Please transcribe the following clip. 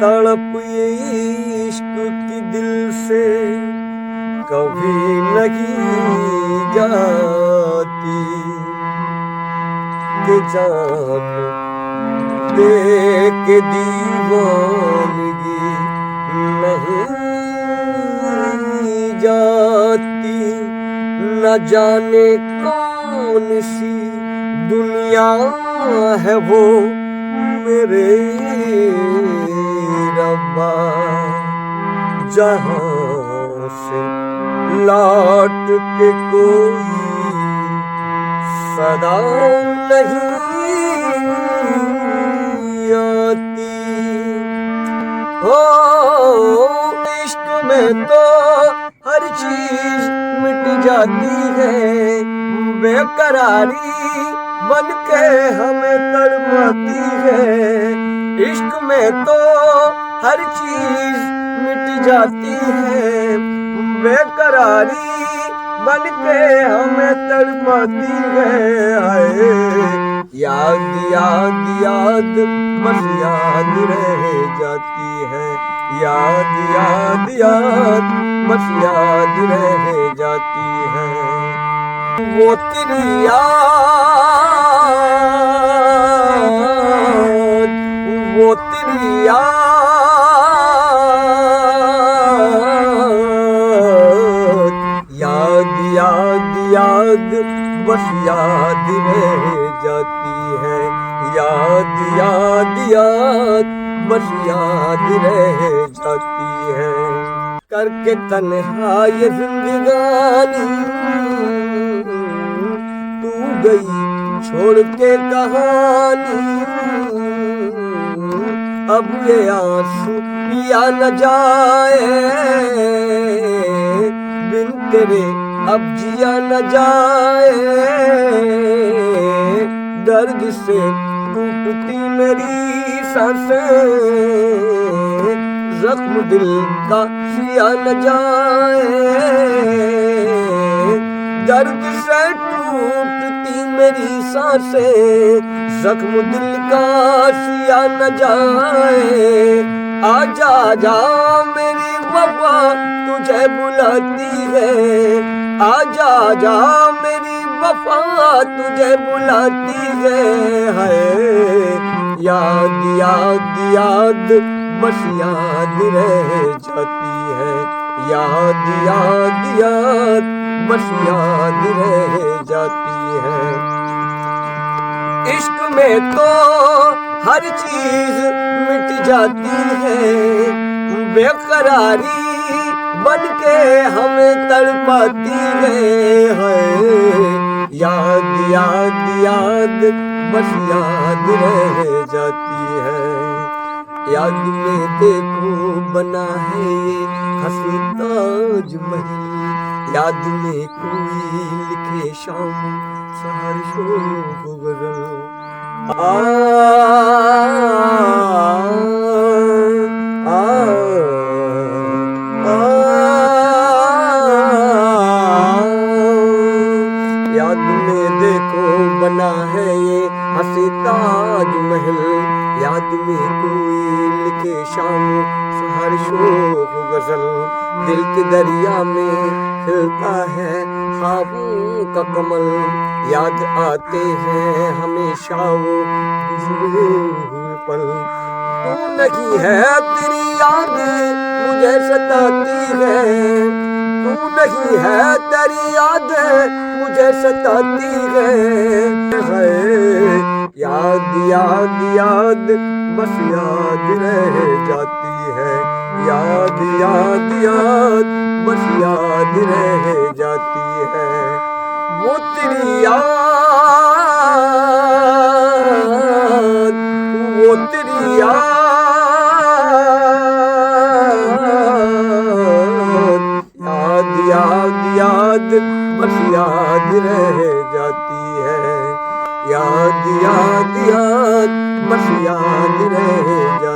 तड़प ये इश्क की दिल से कभी नहीं जाती कि जान दे के दीवानगी नहीं जाती। न जाने कौन सी दुनिया है वो मेरे रब्बा, जहाँ से लौट के कोई सदा नहीं आती। हो इश्क में तो हर चीज मिट जाती है, बेकरारी बन के हमें तड़पाती है। इश्क में तो हर चीज मिट जाती है, बेकरारी बन के हमें तड़पाती है। आए याद याद याद बस याद रह जाती है, याद याद याद बस याद रह जाती है। वो तेरी याद, वो तेरी याद, याद याद याद बस याद रह जाती है, याद याद याद बस याद रह जाती है। करके तन्हा ये जिंदगानी तू गई छोड़ के कहानी, अब ये आंसू पिया न जाए बिन तेरे अब जिया न जाए। दर्द से टूटती मेरी सांसें, जख्म दिल का सिया न जाए। दर्द से टूटती मेरी सांसें, जख्म दिल का सिया न जाए। आजा आजा मेरी वफा तुझे बुलाती है, आजा आजा मेरी वफा तुझे बुलाती है। याद याद याद बस याद रह जाती है, याद याद याद बस याद रह जाती है। इश्क में तो हर चीज मिट जाती है, बेकरारी बन के हमें तड़पाती है। याद याद याद बस याद रह जाती है। याद में देखो बना है ये हंसी ताज महल, याद में कोई लिखे शाम सहर शोक गजल। याद में देखो बना है ये हंसी ताज महल, याद में कोई लिखे शाम हर शोक गजल। दिल के दरिया में खिलता है ख्वाबों का कमल, याद आते हैं हमेशा वो गुजरे हुए पल। तू नहीं है तेरी याद मुझे सताती है, तू नहीं है तेरी याद मुझे सताती है। याद याद याद बस याद रह जाती है, याद याद याद बस याद रह जाती है। वो तेरी याद, वो तेरी याद, याद याद याद बस याद रह जाती है, याद याद याद बस याद रह जाती है।